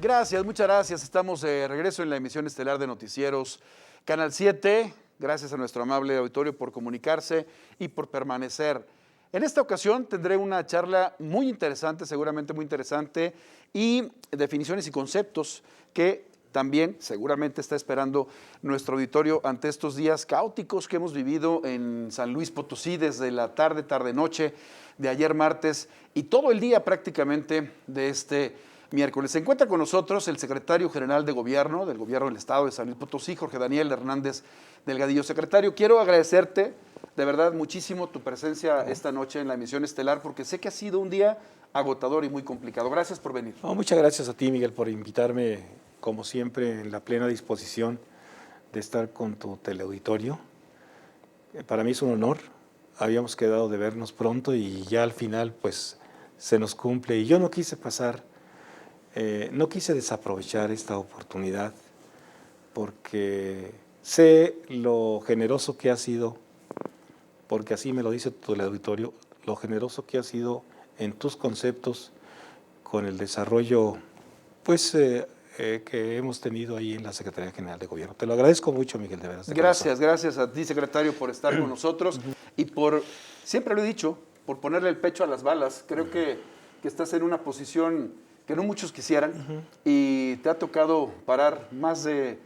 Gracias, muchas gracias. Estamos de regreso en la emisión estelar de Noticieros Canal 7. Gracias a nuestro amable auditorio por comunicarse y por permanecer. En esta ocasión tendré una charla muy interesante, seguramente muy interesante, y definiciones y conceptos que también seguramente está esperando nuestro auditorio ante estos días caóticos que hemos vivido en San Luis Potosí desde la tarde-noche de ayer martes y todo el día prácticamente de este miércoles. Se encuentra con nosotros el secretario general de Gobierno del Estado de San Luis Potosí, Jorge Daniel Hernández Delgadillo. Secretario, quiero agradecerte de verdad muchísimo tu presencia esta noche en la emisión estelar, porque sé que ha sido un día agotador y muy complicado. Gracias por venir. No, muchas gracias a ti, Miguel, por invitarme, como siempre, en la plena disposición de estar con tu teleauditorio. Para mí es un honor. Habíamos quedado de vernos pronto y ya al final, pues, se nos cumple. Y yo no quise no quise desaprovechar esta oportunidad, porque sé lo generoso que ha sido, porque así me lo dice tu teleauditorio, lo generoso que ha sido en tus conceptos con el desarrollo pues, que hemos tenido ahí en la Secretaría General de Gobierno. Te lo agradezco mucho, Miguel, de veras. Gracias a ti, secretario, por estar con nosotros y por, siempre lo he dicho, por ponerle el pecho a las balas. Creo que estás en una posición que no muchos quisieran y te ha tocado parar más de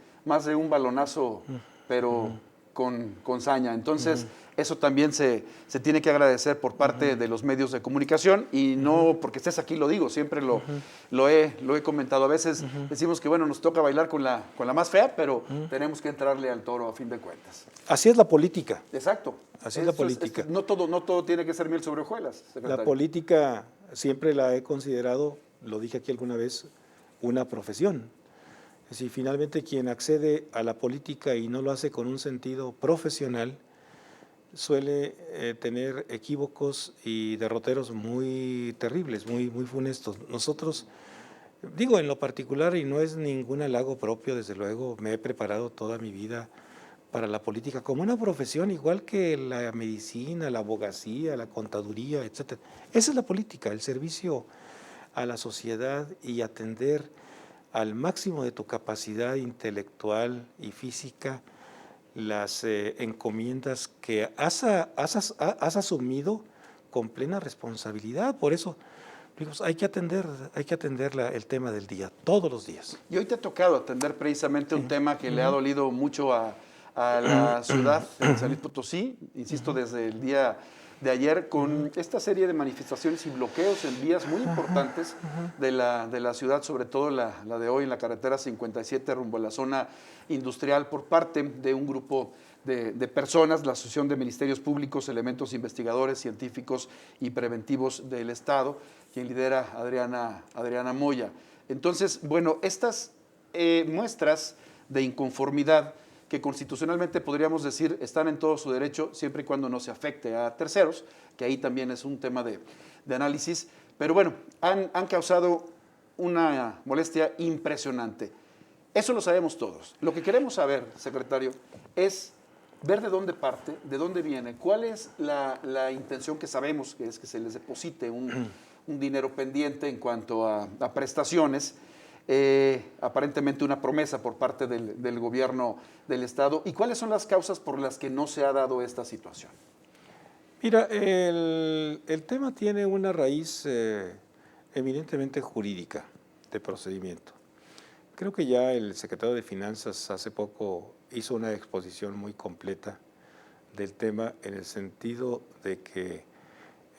un balonazo, pero con saña. Entonces, eso también se tiene que agradecer por parte de los medios de comunicación y no porque estés aquí lo digo, siempre lo he comentado. A veces decimos que bueno, nos toca bailar con la más fea, pero tenemos que entrarle al toro a fin de cuentas. Así es la política. Exacto. Así es la política. No todo tiene que ser miel sobre hojuelas, secretario. La política siempre la he considerado, lo dije aquí alguna vez, una profesión. Es decir, finalmente quien accede a la política y no lo hace con un sentido profesional suele tener equívocos y derroteros muy terribles, muy funestos. Nosotros, digo en lo particular, y no es ningún halago propio, desde luego, me he preparado toda mi vida para la política como una profesión, igual que la medicina, la abogacía, la contaduría, etc. Esa es la política, el servicio a la sociedad y atender al máximo de tu capacidad intelectual y física las encomiendas que has asumido con plena responsabilidad. Por eso, digamos, hay que atender el tema del día, todos los días. Y hoy te ha tocado atender precisamente un tema que le ha dolido mucho a la ciudad de San Luis Potosí, insisto, desde el día de ayer, con esta serie de manifestaciones y bloqueos en vías muy importantes de la ciudad, sobre todo la de hoy en la carretera 57 rumbo a la zona industrial, por parte de un grupo de personas, la Asociación de Ministerios Públicos, Elementos Investigadores, Científicos y Preventivos del Estado, quien lidera Adriana Moya. Entonces, bueno, estas muestras de inconformidad que constitucionalmente podríamos decir están en todo su derecho, siempre y cuando no se afecte a terceros, que ahí también es un tema de análisis, pero bueno, han causado una molestia impresionante. Eso lo sabemos todos. Lo que queremos saber, secretario, es ver de dónde parte, de dónde viene, cuál es la intención que sabemos que es que se les deposite un dinero pendiente en cuanto a prestaciones, aparentemente una promesa por parte del gobierno del Estado. ¿Y cuáles son las causas por las que no se ha dado esta situación? Mira, el tema tiene una raíz eminentemente jurídica de procedimiento. Creo que ya el secretario de Finanzas hace poco hizo una exposición muy completa del tema, en el sentido de que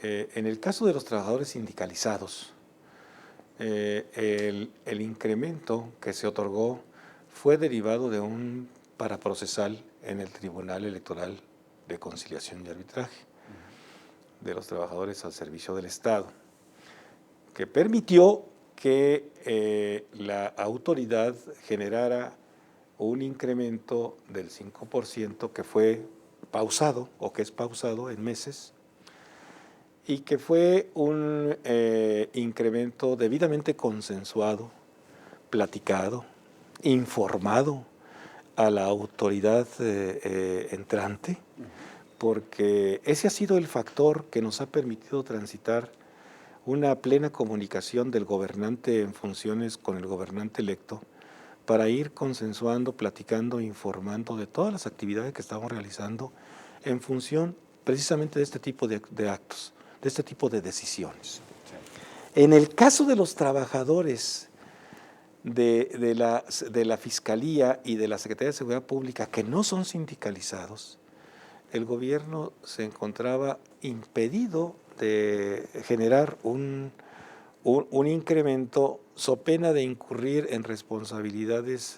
en el caso de los trabajadores sindicalizados, el incremento que se otorgó fue derivado de un paraprocesal en el Tribunal Electoral de Conciliación y Arbitraje de los trabajadores al servicio del Estado, que permitió que la autoridad generara un incremento del 5% que fue pausado o que es pausado en meses, y que fue un incremento debidamente consensuado, platicado, informado a la autoridad entrante, porque ese ha sido el factor que nos ha permitido transitar una plena comunicación del gobernante en funciones con el gobernante electo para ir consensuando, platicando, informando de todas las actividades que estamos realizando en función precisamente de este tipo de actos, de este tipo de decisiones. En el caso de los trabajadores de la Fiscalía y de la Secretaría de Seguridad Pública que no son sindicalizados, el gobierno se encontraba impedido de generar un incremento so pena de incurrir en responsabilidades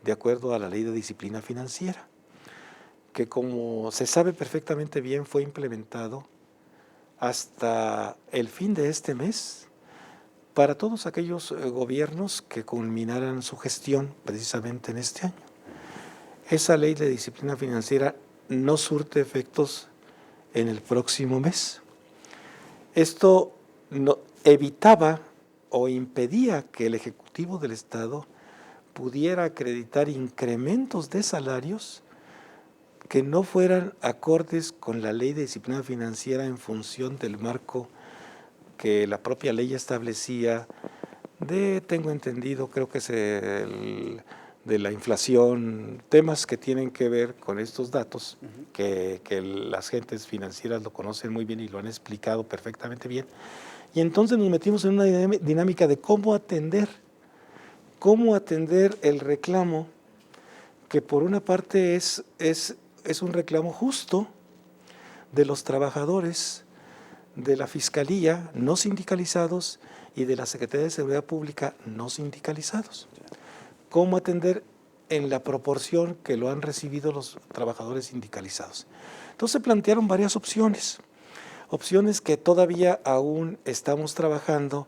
de acuerdo a la Ley de Disciplina Financiera, que como se sabe perfectamente bien fue implementado hasta el fin de este mes para todos aquellos gobiernos que culminaran su gestión precisamente en este año. Esa Ley de Disciplina Financiera no surte efectos en el próximo mes. Esto evitaba o impedía que el Ejecutivo del Estado pudiera acreditar incrementos de salarios que no fueran acordes con la Ley de Disciplina Financiera en función del marco que la propia ley establecía tengo entendido, creo que es de la inflación, temas que tienen que ver con estos datos, que las gentes financieras lo conocen muy bien y lo han explicado perfectamente bien. Y entonces nos metimos en una dinámica de cómo atender el reclamo, que por una parte es un reclamo justo de los trabajadores de la Fiscalía no sindicalizados y de la Secretaría de Seguridad Pública no sindicalizados. ¿Cómo atender en la proporción que lo han recibido los trabajadores sindicalizados? Entonces se plantearon varias opciones que todavía aún estamos trabajando,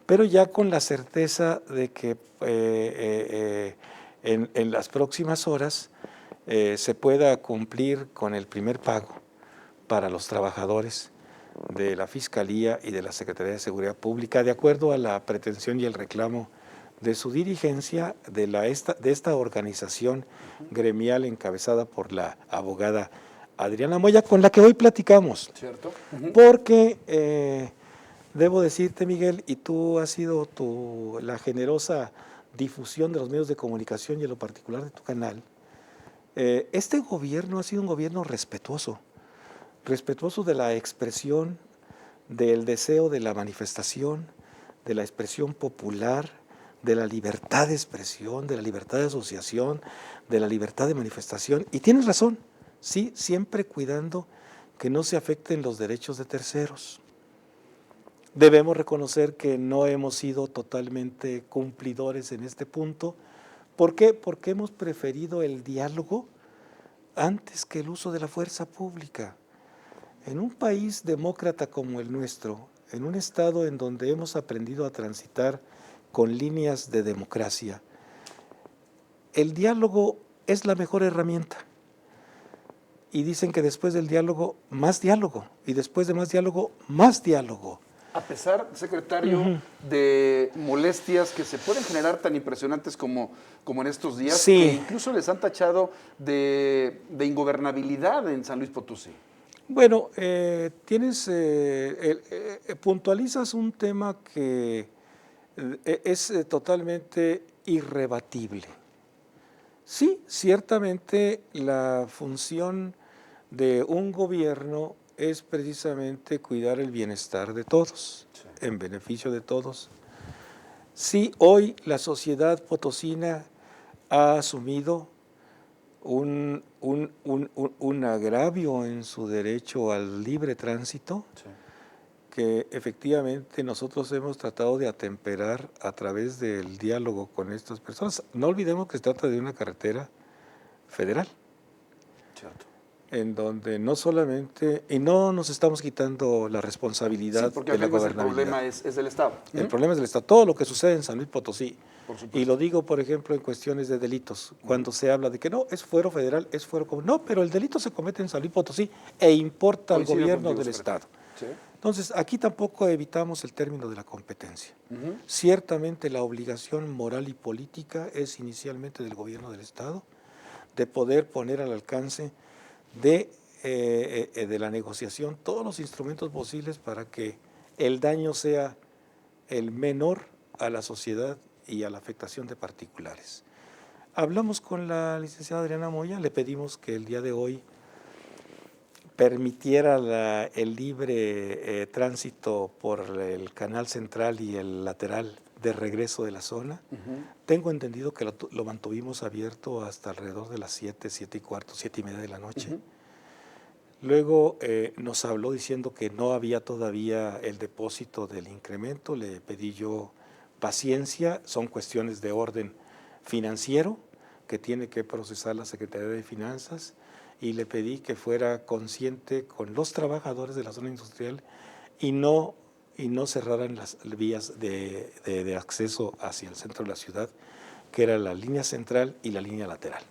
pero ya con la certeza de que en las próximas horas se pueda cumplir con el primer pago para los trabajadores de la Fiscalía y de la Secretaría de Seguridad Pública, de acuerdo a la pretensión y el reclamo de su dirigencia, de esta organización gremial encabezada por la abogada Adriana Moya, con la que hoy platicamos. ¿Cierto? Porque debo decirte, Miguel, y tú has sido la generosa difusión de los medios de comunicación y en lo particular de tu canal, este gobierno ha sido un gobierno respetuoso de la expresión, del deseo de la manifestación, de la expresión popular, de la libertad de expresión, de la libertad de asociación, de la libertad de manifestación. Y tienes razón, sí, siempre cuidando que no se afecten los derechos de terceros. Debemos reconocer que no hemos sido totalmente cumplidores en este punto. ¿Por qué? Porque hemos preferido el diálogo antes que el uso de la fuerza pública. En un país demócrata como el nuestro, en un estado en donde hemos aprendido a transitar con líneas de democracia, el diálogo es la mejor herramienta. Y dicen que después del diálogo, más diálogo. Y después de más diálogo, más diálogo. A pesar, secretario, de molestias que se pueden generar tan impresionantes como en estos días, sí, que incluso les han tachado de ingobernabilidad en San Luis Potosí. Bueno, puntualizas un tema que es totalmente irrebatible. Sí, ciertamente la función de un gobierno es precisamente cuidar el bienestar de todos, sí, en beneficio de todos. Sí, hoy la sociedad potosina ha asumido un agravio en su derecho al libre tránsito, sí, que efectivamente nosotros hemos tratado de atemperar a través del diálogo con estas personas. No olvidemos que se trata de una carretera federal, cierto, en donde no solamente, y no nos estamos quitando la responsabilidad, sí, de la gobernabilidad. El problema es del Estado. El problema es del Estado. Todo lo que sucede en San Luis Potosí, y lo digo, por ejemplo, en cuestiones de delitos, cuando se habla de que no, es fuero federal, es fuero comunal. No, pero el delito se comete en San Luis Potosí e importa al gobierno del Estado. ¿Sí? Entonces, aquí tampoco evitamos el término de la competencia. Ciertamente la obligación moral y política es inicialmente del gobierno del Estado de poder poner al alcance de la negociación todos los instrumentos posibles para que el daño sea el menor a la sociedad y a la afectación de particulares. Hablamos con la licenciada Adriana Moya, le pedimos que el día de hoy permitiera el libre tránsito por el canal central y el lateral de regreso de la zona. Tengo entendido que lo mantuvimos abierto hasta alrededor de las 7, 7:15, 7:30 de la noche. Luego nos habló diciendo que no había todavía el depósito del incremento. Le pedí yo paciencia, son cuestiones de orden financiero que tiene que procesar la Secretaría de Finanzas, y le pedí que fuera consciente con los trabajadores de la zona industrial y no cerraran las vías de acceso hacia el centro de la ciudad, que era la línea central y la línea lateral.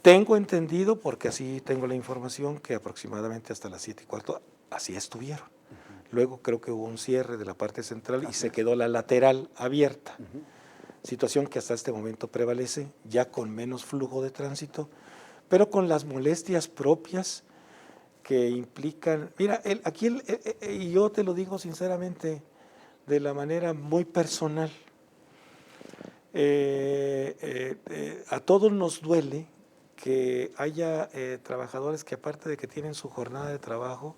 Tengo entendido, porque así tengo la información, que aproximadamente hasta las 7:15 así estuvieron. Luego creo que hubo un cierre de la parte central y se quedó la lateral abierta. Situación que hasta este momento prevalece, ya con menos flujo de tránsito, pero con las molestias propias que implican. Mira, y yo te lo digo sinceramente, de la manera muy personal, a todos nos duele que haya trabajadores que, aparte de que tienen su jornada de trabajo,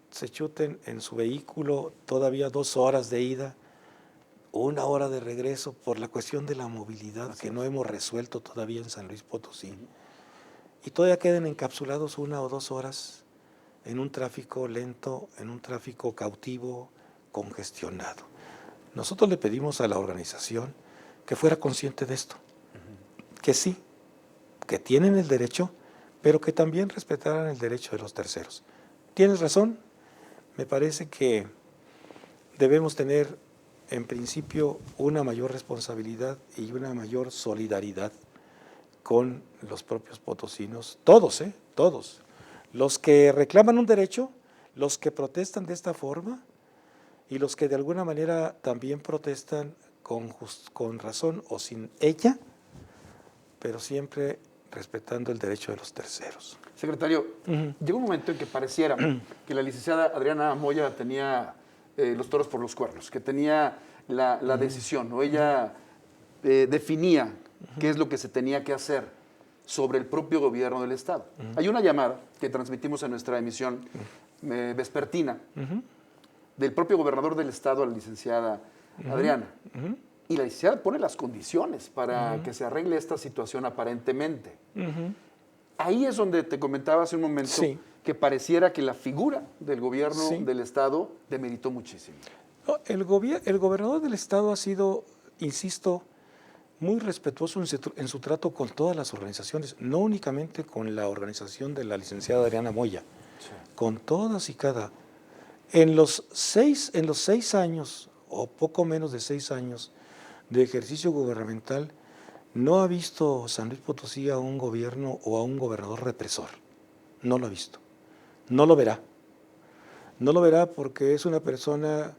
se chuten en su vehículo todavía 2 horas de ida, 1 hora de regreso, por la cuestión de la movilidad que no hemos resuelto todavía en San Luis Potosí. Y todavía queden encapsulados 1 o 2 horas en un tráfico lento, en un tráfico cautivo, congestionado. Nosotros le pedimos a la organización que fuera consciente de esto, que sí, que tienen el derecho, pero que también respetaran el derecho de los terceros. Tienes razón, me parece que debemos tener en principio una mayor responsabilidad y una mayor solidaridad con los propios potosinos, todos, todos, los que reclaman un derecho, los que protestan de esta forma y los que de alguna manera también protestan con razón o sin ella, pero siempre respetando el derecho de los terceros. Secretario, llegó un momento en que pareciera que la licenciada Adriana Moya tenía los toros por los cuernos, que tenía la decisión, o ella definía qué es lo que se tenía que hacer sobre el propio gobierno del Estado. Hay una llamada que transmitimos en nuestra emisión vespertina del propio gobernador del Estado a la licenciada Adriana. Y la licenciada pone las condiciones para que se arregle esta situación aparentemente. Ahí es donde te comentaba hace un momento que pareciera que la figura del gobierno del Estado demeritó muchísimo. No, el gobernador del Estado ha sido, insisto, muy respetuoso en su trato con todas las organizaciones, no únicamente con la organización de la licenciada Adriana Moya, con todas y cada. En los 6 años, o poco menos de 6 años de ejercicio gubernamental, no ha visto San Luis Potosí a un gobierno o a un gobernador represor. No lo ha visto. No lo verá. No lo verá porque es una persona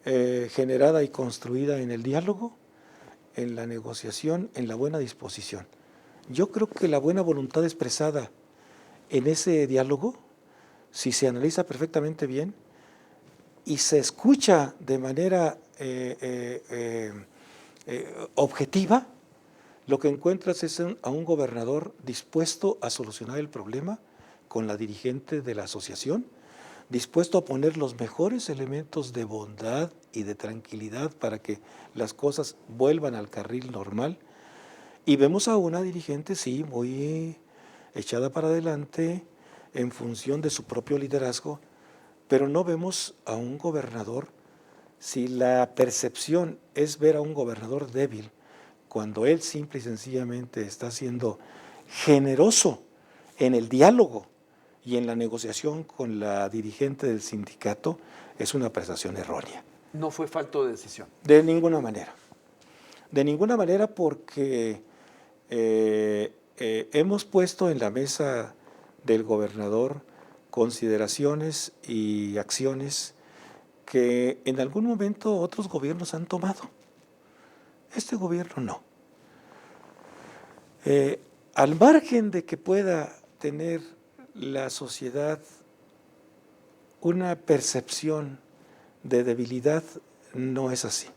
generada y construida en el diálogo, en la negociación, en la buena disposición. Yo creo que la buena voluntad expresada en ese diálogo, si se analiza perfectamente bien y se escucha de manera objetiva, lo que encuentras es a un gobernador dispuesto a solucionar el problema con la dirigente de la asociación, dispuesto a poner los mejores elementos de bondad y de tranquilidad para que las cosas vuelvan al carril normal. Y vemos a una dirigente, sí, muy echada para adelante en función de su propio liderazgo, pero no vemos a un gobernador. Si la percepción es ver a un gobernador débil, cuando él simple y sencillamente está siendo generoso en el diálogo y en la negociación con la dirigente del sindicato, es una apreciación errónea. No fue falta de decisión. De ninguna manera. De ninguna manera, porque hemos puesto en la mesa del gobernador consideraciones y acciones que en algún momento otros gobiernos han tomado. Este gobierno no. Al margen de que pueda tener la sociedad una percepción de debilidad, no es así.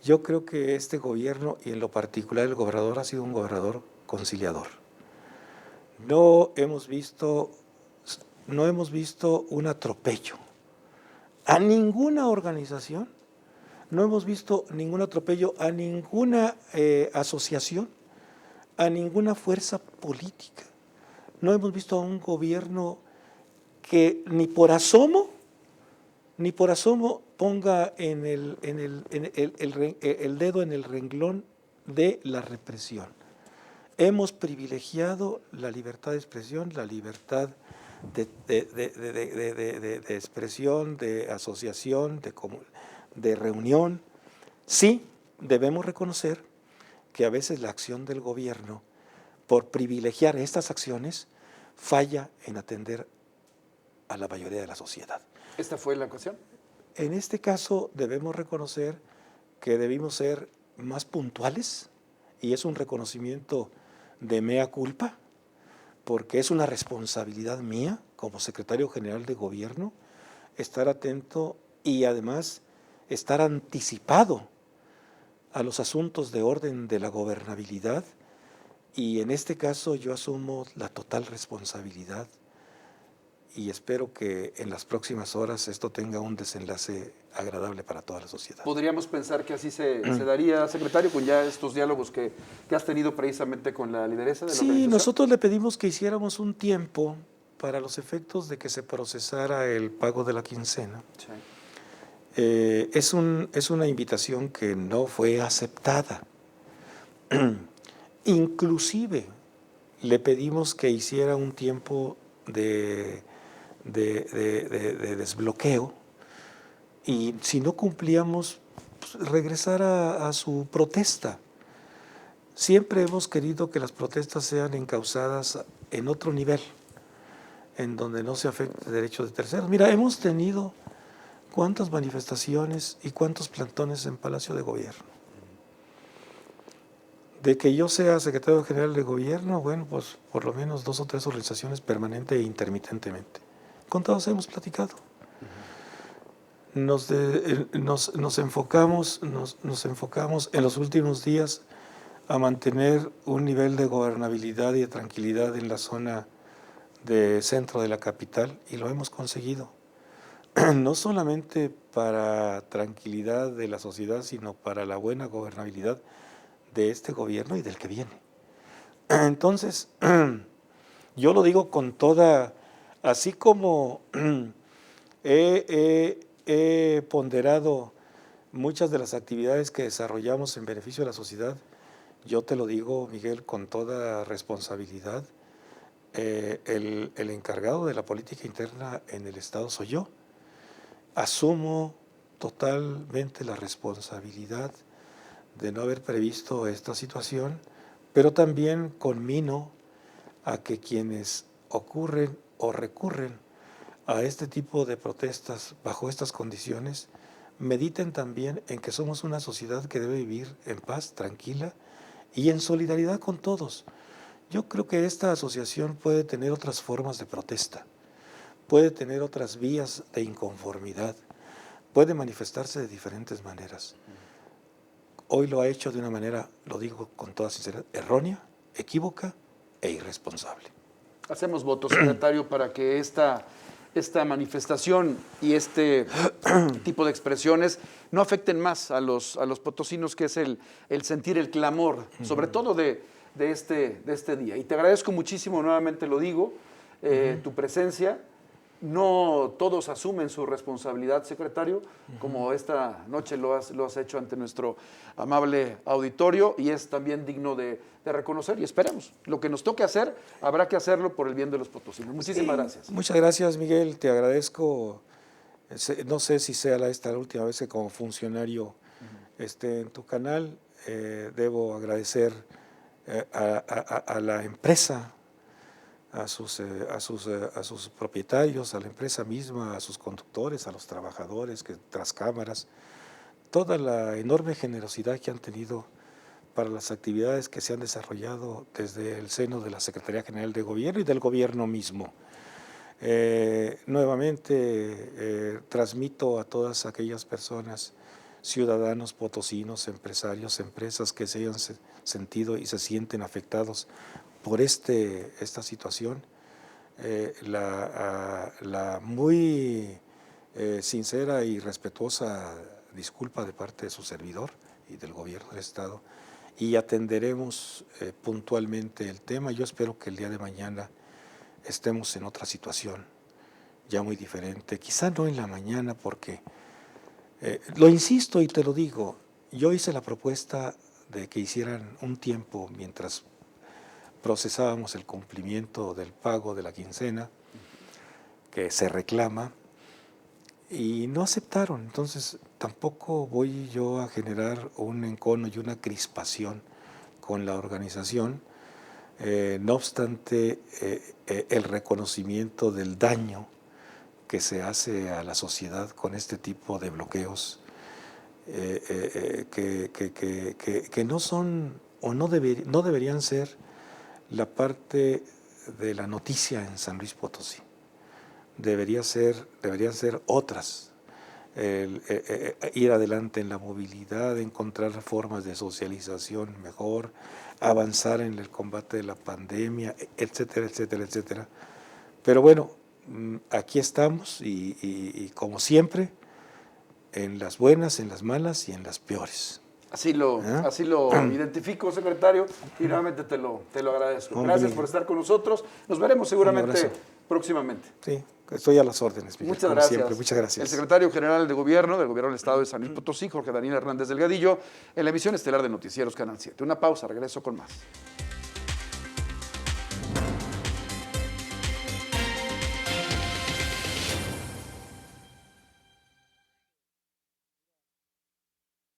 Yo creo que este gobierno, y en lo particular el gobernador, ha sido un gobernador conciliador. No hemos visto un atropello a ninguna organización, no hemos visto ningún atropello a ninguna asociación, a ninguna fuerza política. No hemos visto a un gobierno que ni por asomo ponga el dedo en el renglón de la represión. Hemos privilegiado la libertad de expresión, la libertad de expresión, de asociación, de reunión. Sí, debemos reconocer que a veces la acción del gobierno, por privilegiar estas acciones, falla en atender a la mayoría de la sociedad. ¿Esta fue la ocasión? En este caso debemos reconocer que debimos ser más puntuales, y es un reconocimiento de mea culpa, porque es una responsabilidad mía como secretario general de gobierno estar atento y además estar anticipado a los asuntos de orden de la gobernabilidad, y en este caso yo asumo la total responsabilidad y espero que en las próximas horas esto tenga un desenlace agradable para toda la sociedad. ¿Podríamos pensar que así se daría, secretario, con ya estos diálogos que has tenido precisamente con la lideresa de la organización? Sí, nosotros le pedimos que hiciéramos un tiempo para los efectos de que se procesara el pago de la quincena. Sí. Es una invitación que no fue aceptada. Inclusive le pedimos que hiciera un tiempo de desbloqueo, y si no cumplíamos, pues, regresar a su protesta. Siempre hemos querido que las protestas sean encauzadas en otro nivel, en donde no se afecte derechos de terceros. Mira, hemos tenido cuántas manifestaciones y cuántos plantones en Palacio de Gobierno. De que yo sea secretario general de gobierno, bueno, pues por lo menos 2 o 3 organizaciones permanente e intermitentemente. Con todos hemos platicado. Nos enfocamos en los últimos días a mantener un nivel de gobernabilidad y de tranquilidad en la zona de centro de la capital, y lo hemos conseguido. No solamente para tranquilidad de la sociedad, sino para la buena gobernabilidad de este gobierno y del que viene. Entonces, yo lo digo con toda, así como he ponderado muchas de las actividades que desarrollamos en beneficio de la sociedad, yo te lo digo, Miguel, con toda responsabilidad, el encargado de la política interna en el Estado soy yo. Asumo totalmente la responsabilidad de no haber previsto esta situación, pero también conmino a que quienes ocurren o recurren a este tipo de protestas bajo estas condiciones mediten también en que somos una sociedad que debe vivir en paz, tranquila y en solidaridad con todos. Yo creo que esta asociación puede tener otras formas de protesta, puede tener otras vías de inconformidad, puede manifestarse de diferentes maneras. Hoy lo ha hecho de una manera, lo digo con toda sinceridad, errónea, equívoca e irresponsable. Hacemos voto, secretario, para que esta manifestación y este tipo de expresiones no afecten más a los potosinos, que es el sentir el clamor, sobre todo de este día. Y te agradezco muchísimo, nuevamente lo digo, tu presencia. No todos asumen su responsabilidad, secretario, como esta noche lo has hecho ante nuestro amable auditorio, y es también digno de reconocer, y esperemos. Lo que nos toque hacer, habrá que hacerlo por el bien de los potosinos. Muchísimas gracias. Muchas gracias, Miguel. Te agradezco. No sé si sea esta la última vez que como funcionario esté en tu canal. Debo agradecer a la empresa, a sus propietarios, a la empresa misma, a sus conductores, a los trabajadores que tras cámaras, toda la enorme generosidad que han tenido para las actividades que se han desarrollado desde el seno de la Secretaría General de Gobierno y del gobierno mismo. Nuevamente transmito a todas aquellas personas, ciudadanos potosinos, empresarios, empresas que se hayan sentido y se sienten afectados por esta situación, la muy sincera y respetuosa disculpa de parte de su servidor y del gobierno del Estado, y atenderemos puntualmente el tema. Yo espero que el día de mañana estemos en otra situación, ya muy diferente, quizá no en la mañana, porque, lo insisto y te lo digo, yo hice la propuesta de que hicieran un tiempo mientras procesábamos el cumplimiento del pago de la quincena que se reclama, y no aceptaron. Entonces tampoco voy yo a generar un encono y una crispación con la organización. No obstante, el reconocimiento del daño que se hace a la sociedad con este tipo de bloqueos, que no son o no deberían ser la parte de la noticia en San Luis Potosí. Deberían ser otras. Ir adelante en la movilidad, encontrar formas de socialización mejor, avanzar en el combate de la pandemia, etcétera, etcétera, etcétera. Pero bueno, aquí estamos y como siempre, en las buenas, en las malas y en las peores. Así lo identifico, secretario, y nuevamente te lo agradezco. Hombre. Gracias por estar con nosotros. Nos veremos seguramente próximamente. Sí, estoy a las órdenes, Miguel, Muchas como gracias. siempre. Muchas gracias. El secretario general de Gobierno del Estado de San Luis Potosí, Jorge Daniel Hernández Delgadillo, en la emisión estelar de Noticieros Canal 7. Una pausa, regreso con más.